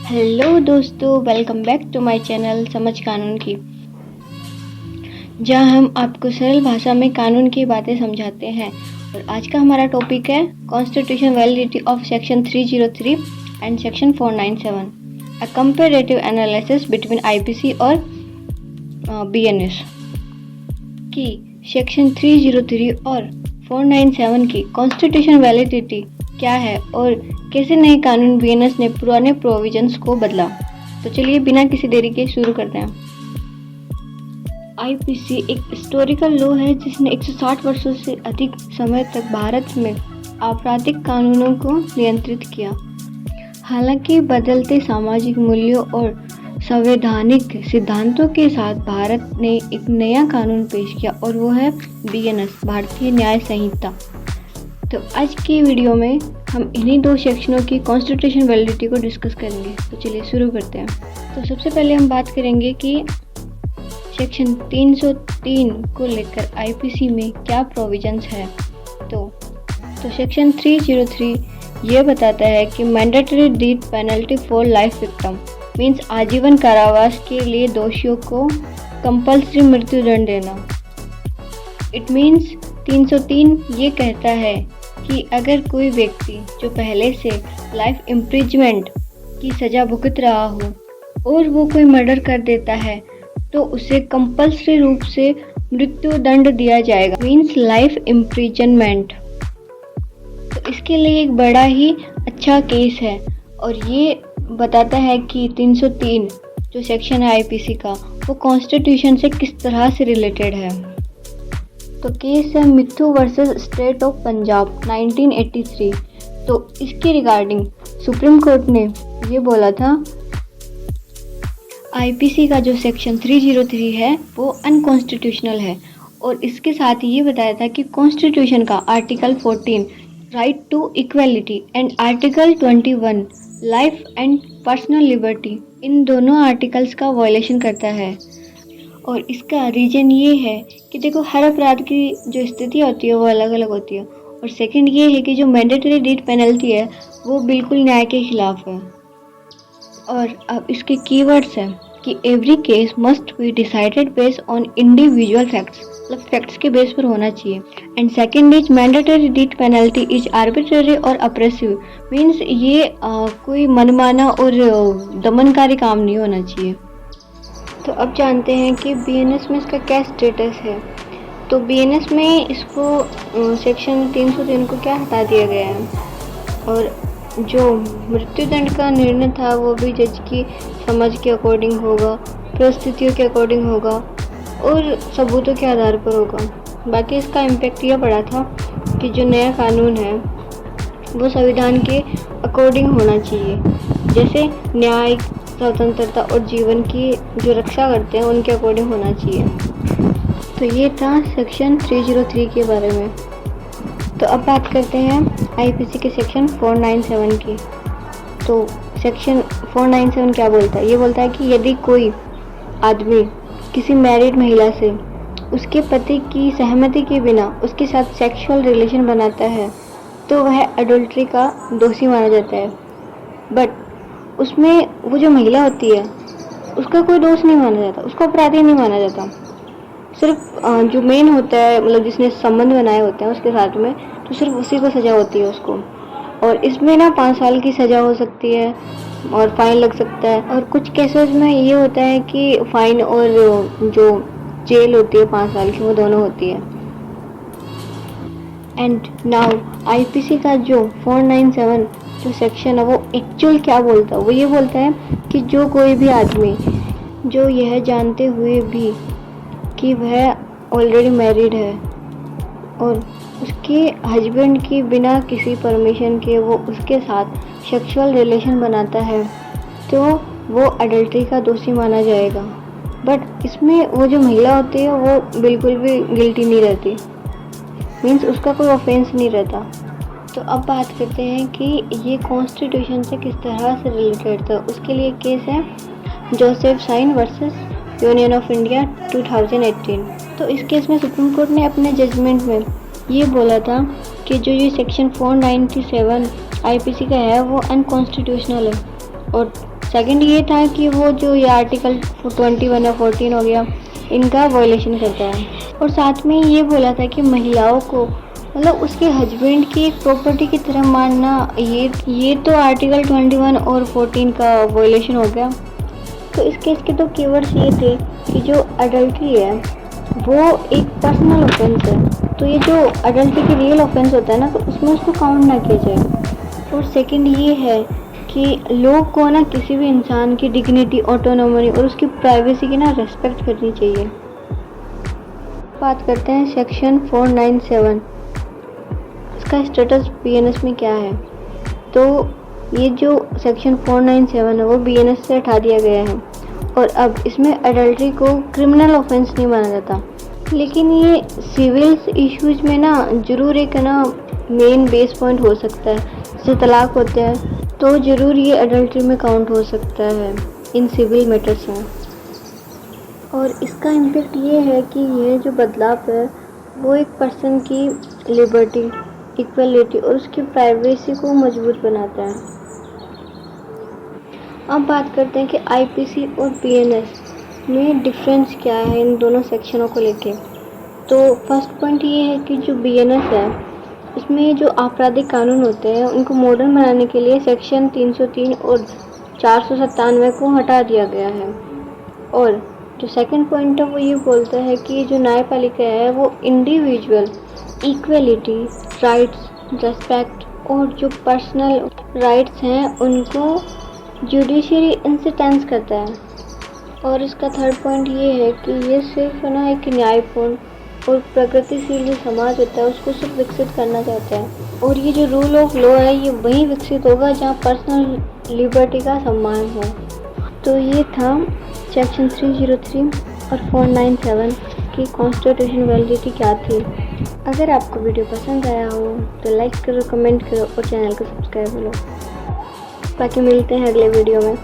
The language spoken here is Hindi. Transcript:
हेलो दोस्तों, welcome back to my channel समझ कानून की, जहां हम आपको सरल भाषा में कानून की बातें समझाते हैं। और आज का हमारा टॉपिक है constitution validity of section 303 and section 497, a comparative analysis between IPC और बीएनएस की सेक्शन 303 और 497 की कॉन्स्टिट्यूशन वैलिडिटी क्या है और कैसे नए कानून बीएनएस ने पुराने प्रोविजंस को बदला। तो चलिए बिना किसी देरी के शुरू करते हैं। आईपीसी एक हिस्टोरिकल लॉ है जिसने 160 वर्षों से अधिक समय तक भारत में आपराधिक कानूनों को नियंत्रित किया। हालांकि बदलते सामाजिक मूल्यों और संवैधानिक सिद्धांतों के साथ भारत ने एक नया कानून पेश किया और वो है बीएनएस, भारतीय न्याय संहिता। तो आज की वीडियो में हम इन्हीं दो सेक्शनों की कॉन्स्टिट्यूशन वैलिडिटी को डिस्कस करेंगे। तो चलिए शुरू करते हैं। तो सबसे पहले हम बात करेंगे कि सेक्शन 303 को लेकर आईपीसी में क्या प्रोविजंस है। तो सेक्शन 303 ये बताता है कि mandatory death penalty for life victim means आजीवन कारावास के लिए दोषियों को कंपल्सरी मृत्यु दंड देना। इट मीन्स 303 ये कहता है कि अगर कोई व्यक्ति जो पहले से लाइफ इम्प्रिजमेंट की सज़ा भुगत रहा हो और वो कोई मर्डर कर देता है तो उसे कंपल्सरी रूप से मृत्यु दंड दिया जाएगा, मीन्स लाइफ इम्प्रिजनमेंट। तो इसके लिए एक बड़ा ही अच्छा केस है और ये बताता है कि 303 जो सेक्शन है आईपीसी का वो कॉन्स्टिट्यूशन से किस तरह से रिलेटेड है। तो केस है मिथु वर्सेस स्टेट ऑफ पंजाब 1983। तो इसके रिगार्डिंग सुप्रीम कोर्ट ने ये बोला था आईपीसी का जो सेक्शन 303 है वो अनकॉन्स्टिट्यूशनल है और इसके साथ ही ये बताया था कि कॉन्स्टिट्यूशन का article 14 right to equality and article 21 life and personal liberty इन दोनों आर्टिकल्स का वायलेशन करता है। और इसका रीजन ये है कि देखो हर अपराध की जो स्थिति होती है वो अलग अलग होती है और सेकंड ये है कि जो मैंडेटरी डेथ पेनल्टी है वो बिल्कुल न्याय के खिलाफ है। और अब इसके कीवर्ड्स हैं कि every case must be decided based on individual facts, मतलब फैक्ट्स के बेस पर होना चाहिए। And second is mandatory death penalty is arbitrary और अप्रेसिव, मीन्स ये कोई मनमाना और दमनकारी काम नहीं होना चाहिए। तो अब जानते हैं कि बीएनएस में इसका क्या स्टेटस है। तो बीएनएस में इसको सेक्शन 303 को क्या हटा दिया गया है और जो मृत्युदंड का निर्णय था वो भी जज की समझ के अकॉर्डिंग होगा, परिस्थितियों के अकॉर्डिंग होगा और सबूतों के आधार पर होगा। बाकी इसका इम्पैक्ट यह पड़ा था कि जो नया कानून है वो संविधान के अकॉर्डिंग होना चाहिए, जैसे न्याय, स्वतंत्रता और जीवन की जो रक्षा करते हैं उनके अकॉर्डिंग होना चाहिए। तो ये था सेक्शन 303 के बारे में। तो अब बात करते हैं आईपीसी के सेक्शन 497 की। तो सेक्शन 497 क्या बोलता है? ये बोलता है कि यदि कोई आदमी किसी मैरिड महिला से उसके पति की सहमति के बिना उसके साथ सेक्सुअल रिलेशन बनाता है तो वह अडल्ट्री का दोषी माना जाता है। बट उसमें वो जो महिला होती है उसका कोई दोष नहीं माना जाता, उसको अपराधी नहीं माना जाता। सिर्फ जो मेन होता है, मतलब जिसने संबंध बनाए होते हैं उसके साथ में, तो सिर्फ उसी को सज़ा होती है उसको। और इसमें ना 5 साल की सज़ा हो सकती है और फाइन लग सकता है। और कुछ केसेस में ये होता है कि फाइन और जो जेल होती है 5 साल की वो दोनों होती है। एंड नाउ आईपीसी का जो 497 जो सेक्शन है वो एक्चुअल क्या बोलता है? वो ये बोलता है कि जो कोई भी आदमी जो यह जानते हुए भी कि वह ऑलरेडी मैरिड है और उसके हस्बैंड की बिना किसी परमिशन के वो उसके साथ सेक्सुअल रिलेशन बनाता है तो वो अडल्ट्री का दोषी माना जाएगा। बट इसमें वो जो महिला होती है वो बिल्कुल भी गिल्टी नहीं रहती, मीन्स उसका कोई ऑफेंस नहीं रहता। तो अब बात करते हैं कि ये कॉन्स्टिट्यूशन से किस तरह से रिलेटेड था। उसके लिए केस है Joseph Shine versus Union of India 2018। तो इस केस में सुप्रीम कोर्ट ने अपने जजमेंट में ये बोला था कि जो ये सेक्शन 497 आईपीसी का है वो अनकॉन्स्टिट्यूशनल है और सेकंड ये था कि वो जो ये आर्टिकल 21 और 14 हो गया, इनका वायलेशन करता है। और साथ में ये बोला था कि महिलाओं को मतलब उसके हस्बैंड की एक प्रॉपर्टी की तरह मानना, ये तो आर्टिकल 21 और 14 का वायलेशन हो गया। तो इस केस के तो कीवर्ड्स ये थे कि जो अडल्ट्री है वो एक पर्सनल ऑफेंस है, तो ये जो अडल्ट्री की रियल ऑफेंस होता है ना, तो उसमें उसको काउंट ना किया जाए। और सेकंड ये है कि लोग को ना किसी भी इंसान की डिग्निटी, ऑटोनॉमी और उसकी प्राइवेसी की ना रेस्पेक्ट करनी चाहिए। बात करते हैं सेक्शन 497, इसका स्टेटस बीएनएस में क्या है। तो ये जो सेक्शन 497 है वो बीएनएस से हटा दिया गया है और अब इसमें अडल्ट्री को क्रिमिनल ऑफेंस नहीं माना जाता। लेकिन ये सिविल इश्यूज में ना ज़रूर एक ना मेन बेस पॉइंट हो सकता है। जैसे तलाक होते हैं तो ज़रूर ये अडल्ट्री में काउंट हो सकता है इन सिविल मैटर्स में। और इसका इम्पैक्ट ये है कि ये जो बदलाव है वो एक पर्सन की लिबर्टी, इक्वलिटी और उसकी प्राइवेसी को मजबूत बनाता है। अब बात करते हैं कि आईपीसी और बीएनएस में डिफरेंस क्या है इन दोनों सेक्शनों को लेके। तो फर्स्ट पॉइंट ये है कि जो बीएनएस है इसमें जो आपराधिक कानून होते हैं उनको मॉडर्न बनाने के लिए सेक्शन 303 और 497 को हटा दिया गया है। और जो सेकंड पॉइंट है वो ये बोलता है कि जो न्यायपालिका है वो इंडिविजुअल इक्वलिटी, राइट्स, रेस्पेक्ट और जो पर्सनल राइट्स हैं उनको जुडिशरी इंसिस्टेंस करता है। और इसका थर्ड पॉइंट ये है कि ये सिर्फ ना एक न्यायपूर्ण और प्रगतिशील जो समाज होता है उसको सिर्फ विकसित करना चाहता है। और ये जो रूल ऑफ लॉ है ये वहीं विकसित होगा जहाँ पर्सनल लिबर्टी का सम्मान हो। तो ये था सेक्शन 303 और 497 की कॉन्स्टिट्यूशन वैलिडिटी क्या थी। अगर आपको वीडियो पसंद आया हो तो लाइक करो, कमेंट करो और चैनल को सब्सक्राइब करो। बाकी मिलते हैं अगले वीडियो में।